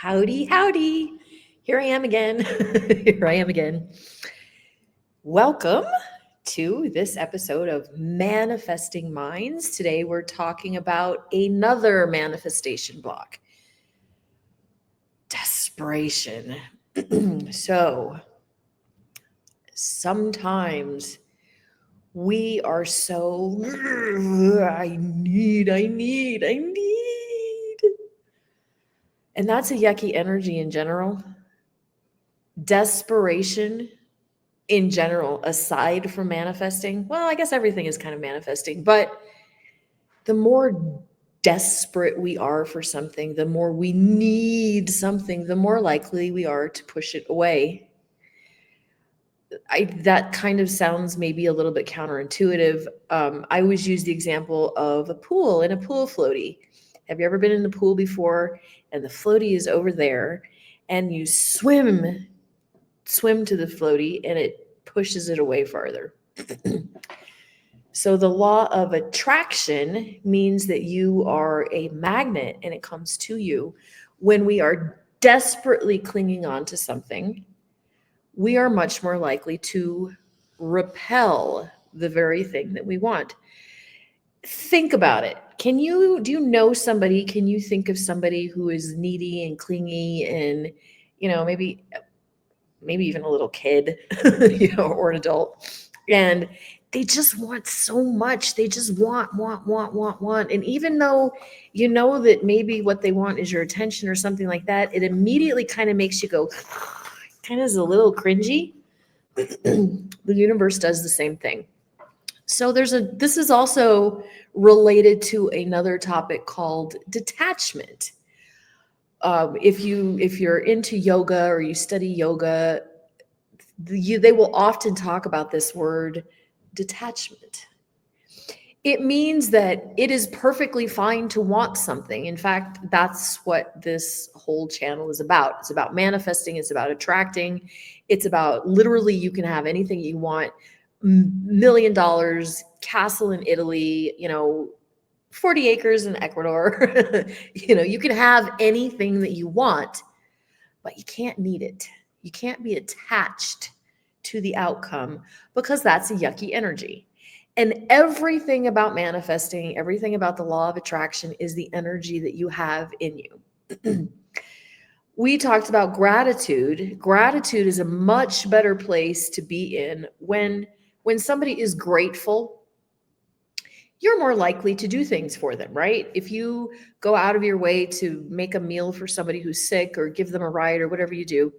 Howdy, howdy. Here I am again. Here I am again. Welcome to this episode of Manifesting Minds. Today we're talking about another manifestation block, desperation. So sometimes we are so, I need. And that's a yucky energy in general. Desperation in general, aside from manifesting, well, I guess everything is kind of manifesting, but the more desperate we are for something, the more we need something, the more likely we are to push it away. That kind of sounds maybe a little bit counterintuitive. I always use the example of a pool and a pool floaty. Have you ever been in the pool before and the floaty is over there and you swim to the floaty and it pushes it away farther? So the law of attraction means that you are a magnet and it comes to you. When we are desperately clinging on to something, we are much more likely to repel the very thing that we want. Think about it. Do you know somebody, can you think of somebody who is needy and clingy and, maybe even a little kid, or an adult, and they just want so much. They just want. And even though you know that maybe what they want is your attention or something like that, it immediately kind of makes you go, kind of is a little cringy. The universe does the same thing. So this is also related to another topic called detachment. If you're into yoga or you study yoga, they will often talk about this word detachment. It means that it is perfectly fine to want something. In fact, that's what this whole channel is about. It's about manifesting, it's about attracting, it's about literally you can have anything you want. $1 million, castle in Italy, 40 acres in Ecuador. You can have anything that you want, but you can't need it. You can't be attached to the outcome because that's a yucky energy. And everything about manifesting, everything about the law of attraction is the energy that you have in you. We talked about gratitude. Gratitude is a much better place to be in when somebody is grateful. You're more likely to do things for them, right? If you go out of your way to make a meal for somebody who's sick or give them a ride or whatever you do,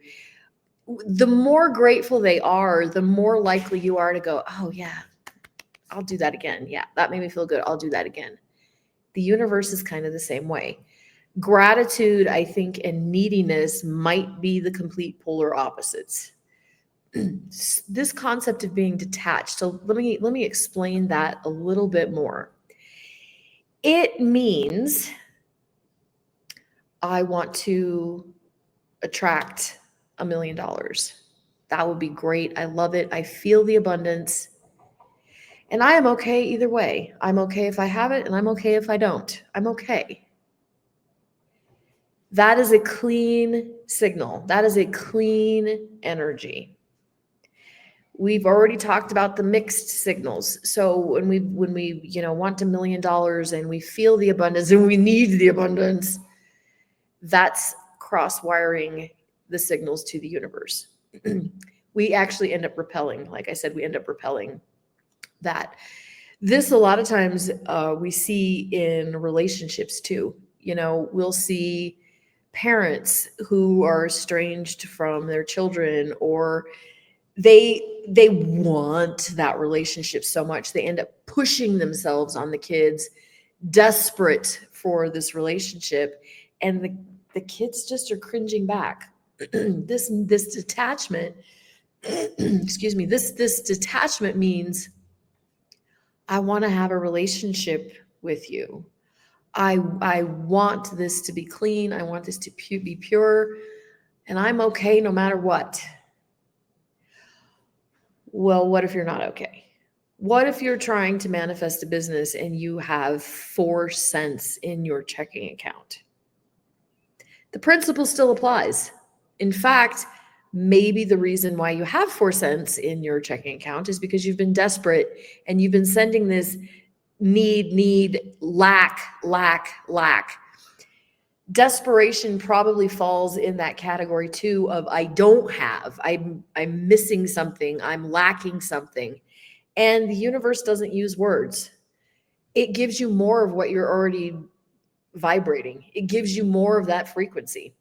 the more grateful they are, the more likely you are to go, oh yeah, I'll do that again. Yeah, that made me feel good. I'll do that again. The universe is kind of the same way. Gratitude, I think, and neediness might be the complete polar opposites. This concept of being detached. So let me explain that a little bit more. It means I want to attract $1 million. That would be great. I love it. I feel the abundance. And I am okay either way. I'm okay if I have it, and I'm okay if I don't. I'm okay. That is a clean signal. That is a clean energy. We've already talked about the mixed signals. So when we want $1 million and we feel the abundance and we need the abundance, that's cross wiring the signals to the universe. We actually end up repelling. Like I said, we end up repelling that. This a lot of times we see in relationships too. We'll see parents who are estranged from their children, or they want that relationship so much they end up pushing themselves on the kids, desperate for this relationship, and the kids just are cringing back. This detachment, excuse me, this detachment means I want to have a relationship with you. I want this to be clean. I want this to be pure, and I'm okay no matter what. Well, what if you're not okay? What if you're trying to manifest a business and you have 4 cents in your checking account? The principle still applies. In fact, maybe the reason why you have 4 cents in your checking account is because you've been desperate and you've been sending this need, lack, lack, lack. Desperation probably falls in that category too of I don't have, I'm missing something, I'm lacking something. And the universe doesn't use words. It gives you more of what you're already vibrating. It gives you more of that frequency.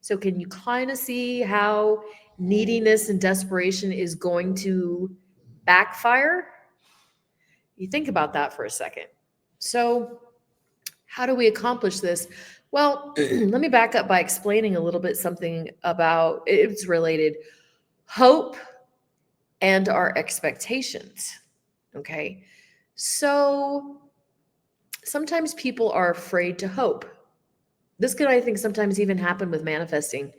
So can you kind of see how neediness and desperation is going to backfire? You think about that for a second. So how do we accomplish this? Well, let me back up by explaining a little bit something about it's related hope and our expectations. Okay. So sometimes people are afraid to hope. This could, I think, sometimes even happen with manifesting.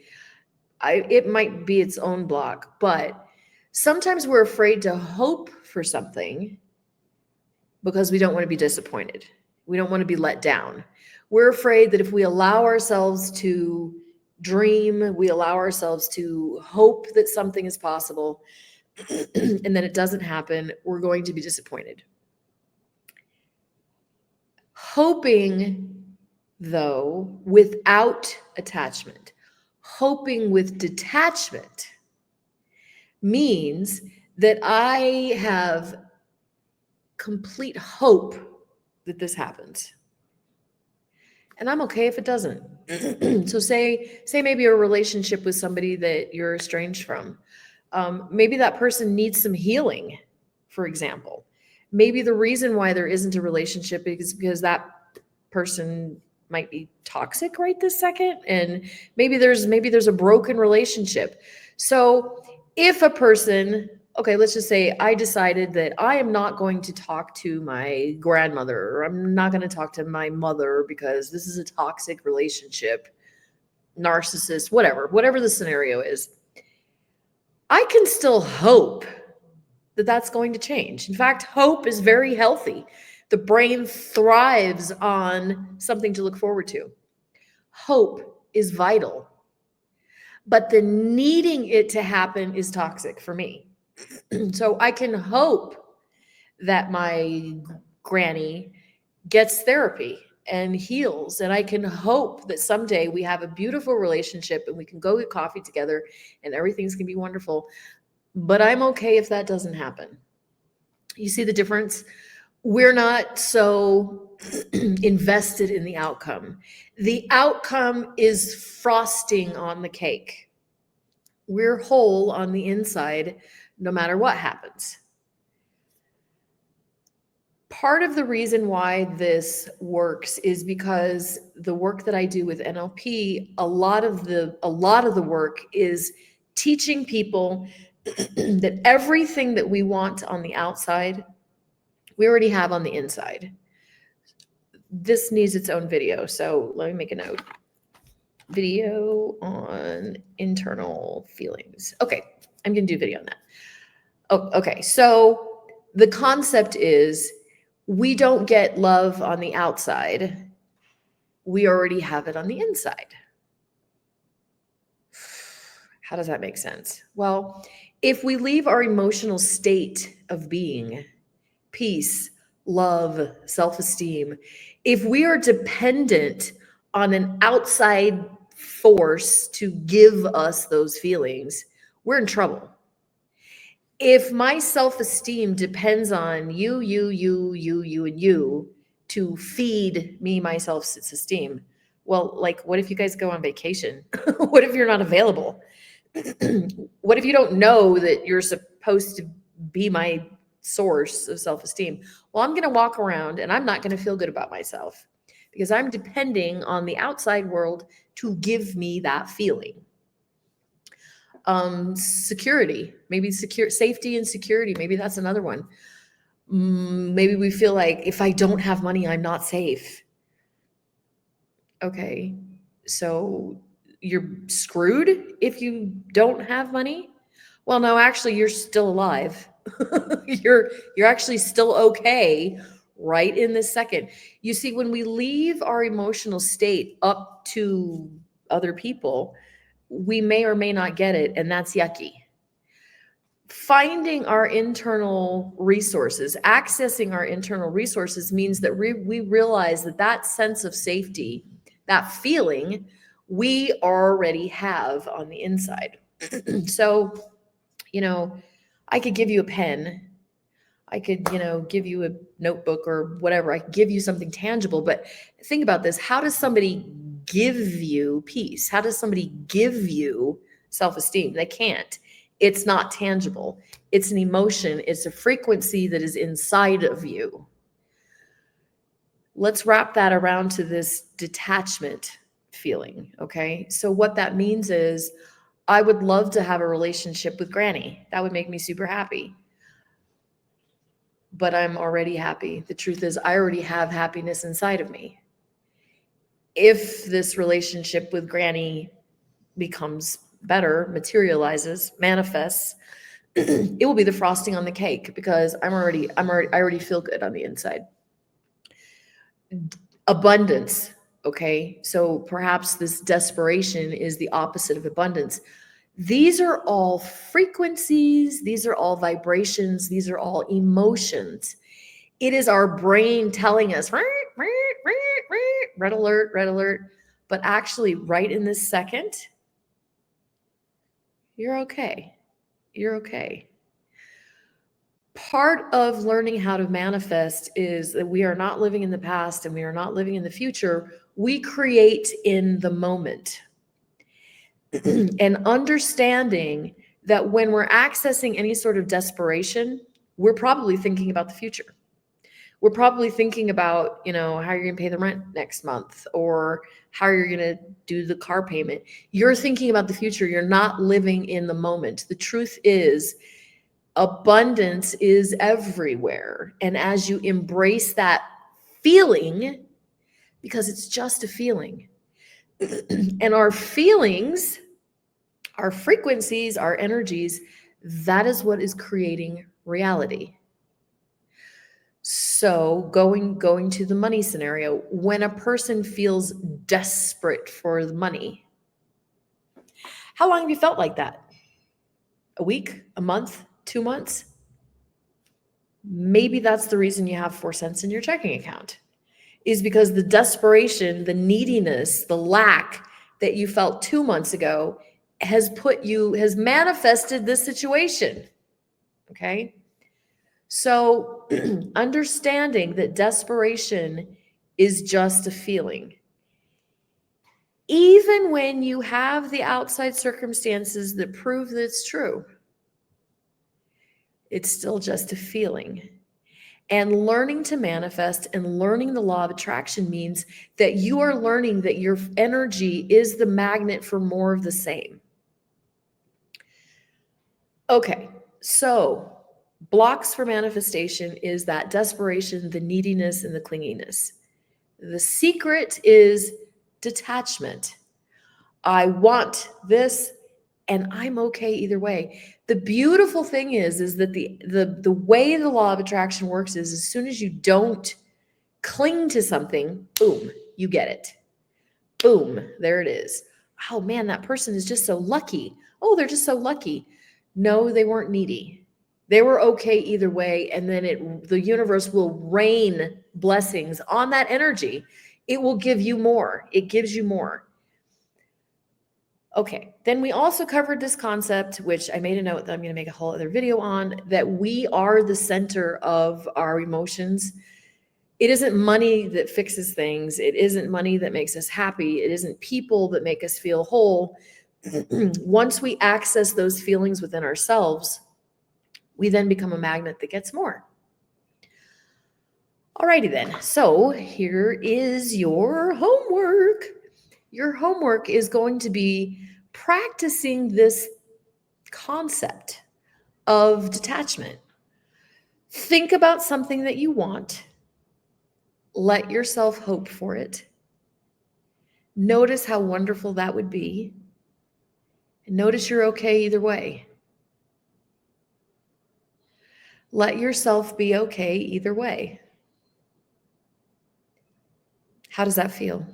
It might be its own block, but sometimes we're afraid to hope for something because we don't want to be disappointed. We don't want to be let down. We're afraid that if we allow ourselves to dream, we allow ourselves to hope that something is possible, and then it doesn't happen, we're going to be disappointed. Hoping, though, without attachment, hoping with detachment means that I have complete hope that this happens. And I'm okay if it doesn't. So say maybe a relationship with somebody that you're estranged from. Maybe that person needs some healing, for example. Maybe the reason why there isn't a relationship is because that person might be toxic right this second, and maybe there's a broken relationship. So if a person, okay, let's just say I decided that I am not going to talk to my grandmother, or I'm not going to talk to my mother because this is a toxic relationship, narcissist, whatever the scenario is, I can still hope that that's going to change. In fact, hope is very healthy. The brain thrives on something to look forward to. Hope is vital, but the needing it to happen is toxic for me. So I can hope that my granny gets therapy and heals, and I can hope that someday we have a beautiful relationship and we can go get coffee together and everything's going to be wonderful. But I'm okay if that doesn't happen. You see the difference? We're not so invested in the outcome. The outcome is frosting on the cake. We're whole on the inside no matter what happens. Part of the reason why this works is because the work that I do with NLP, a lot of the work is teaching people that everything that we want on the outside, we already have on the inside. This needs its own video, so let me make a note. Video on internal feelings. Okay, I'm going to do video on that. Oh, okay, so the concept is we don't get love on the outside. We already have it on the inside. How does that make sense? Well, if we leave our emotional state of being, peace, love, self-esteem, if we are dependent on an outside force to give us those feelings, we're in trouble. If my self-esteem depends on you, and you to feed me my self-esteem, well, like, what if you guys go on vacation? What if you're not available? What if you don't know that you're supposed to be my source of self-esteem? Well, I'm going to walk around and I'm not going to feel good about myself because I'm depending on the outside world to give me that feeling. Security, maybe safety and security. Maybe that's another one. Maybe we feel like if I don't have money, I'm not safe. Okay. So you're screwed if you don't have money? Well, no, actually you're still alive. you're actually still okay right in this second. You see, when we leave our emotional state up to other people, we may or may not get it, and that's yucky. Finding our internal resources, accessing our internal resources means that we realize that that sense of safety, that feeling, we already have on the inside. So, I could give you a pen. I could, give you a notebook or whatever. I could give you something tangible. But think about this. How does somebody give you peace? How does somebody give you self-esteem? They can't. It's not tangible. It's an emotion. It's a frequency that is inside of you. Let's wrap that around to this detachment feeling. Okay. So what that means is I would love to have a relationship with Granny. That would make me super happy. But I'm already happy. The truth is, I already have happiness inside of me. If this relationship with Granny becomes better, materializes, manifests, it will be the frosting on the cake because I already feel good on the inside. Abundance. Okay. So perhaps this desperation is the opposite of abundance. These are all frequencies. These are all vibrations. These are all emotions. It is our brain telling us, red alert, red alert. But actually, right in this second, you're okay. You're okay. Part of learning how to manifest is that we are not living in the past and we are not living in the future. We create in the moment. And understanding that when we're accessing any sort of desperation, we're probably thinking about the future. We're probably thinking about, how you're going to pay the rent next month or how you're going to do the car payment. You're thinking about the future. You're not living in the moment. The truth is, abundance is everywhere. And as you embrace that feeling, because it's just a feeling, and our feelings, our frequencies, our energies, that is what is creating reality. So going to the money scenario, when a person feels desperate for the money, how long have you felt like that? A week, a month, 2 months? Maybe that's the reason you have 4 cents in your checking account, is because the desperation, the neediness, the lack that you felt 2 months ago has manifested this situation. Okay. So understanding that desperation is just a feeling. Even when you have the outside circumstances that prove that it's true, it's still just a feeling. And learning to manifest and learning the law of attraction means that you are learning that your energy is the magnet for more of the same. Okay, so blocks for manifestation is that desperation, the neediness, and the clinginess. The secret is detachment. I want this and I'm okay either way. The beautiful thing is that the way the law of attraction works is as soon as you don't cling to something, boom, you get it. Boom, there it is. Oh man, that person is just so lucky. Oh, they're just so lucky. No, they weren't needy. They were okay either way. And then the universe will rain blessings on that energy. It will give you more. It gives you more. Okay, then we also covered this concept, which I made a note that I'm going to make a whole other video on, that we are the center of our emotions. It isn't money that fixes things. It isn't money that makes us happy. It isn't people that make us feel whole. Once we access those feelings within ourselves, we then become a magnet that gets more. Alrighty then. So here is your homework. Your homework is going to be practicing this concept of detachment. Think about something that you want. Let yourself hope for it. Notice how wonderful that would be. And notice you're okay either way. Let yourself be okay either way. How does that feel?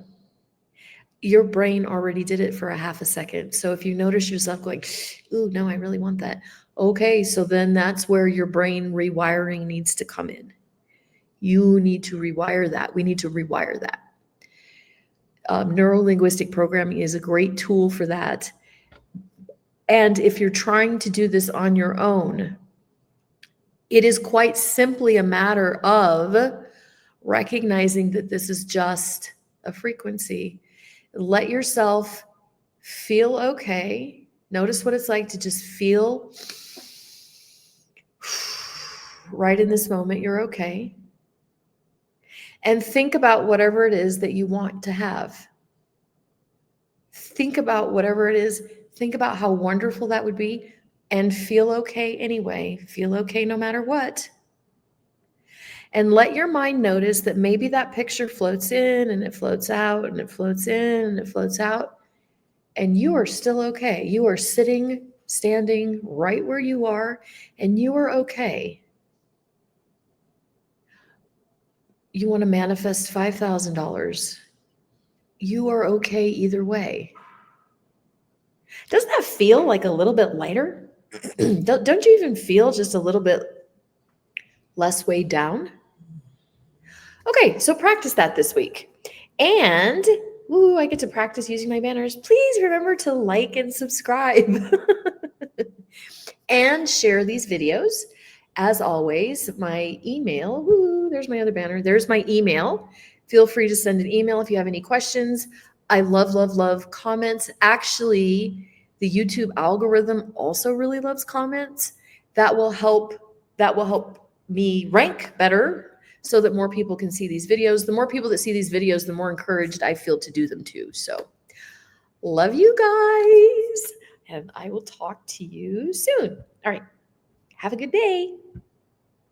your brain already did it for a half a second. So if you notice yourself going, ooh, no, I really want that. Okay, so then that's where your brain rewiring needs to come in. You need to rewire that. We need to rewire that. Neuro-linguistic programming is a great tool for that. And if you're trying to do this on your own, it is quite simply a matter of recognizing that this is just a frequency. Let yourself feel okay. Notice what it's like to just feel right in this moment, you're okay. And think about whatever it is that you want to have. Think about whatever it is. Think about how wonderful that would be and feel okay anyway. Feel okay no matter what. And let your mind notice that maybe that picture floats in and it floats out and it floats in and it floats out. And you are still okay. You are sitting, standing right where you are, and you are okay. You want to manifest $5,000. You are okay either way. Doesn't that feel like a little bit lighter? Don't you even feel just a little bit less weighed down? Okay, so practice that this week. And, ooh, I get to practice using my banners. Please remember to like and subscribe and share these videos. As always, my email, ooh, there's my other banner. There's my email. Feel free to send an email if you have any questions. I love, love, love comments. Actually, the YouTube algorithm also really loves comments. That will help me rank better so that more people can see these videos. The more people that see these videos, the more encouraged I feel to do them too. So love you guys, and I will talk to you soon. All right. Have a good day.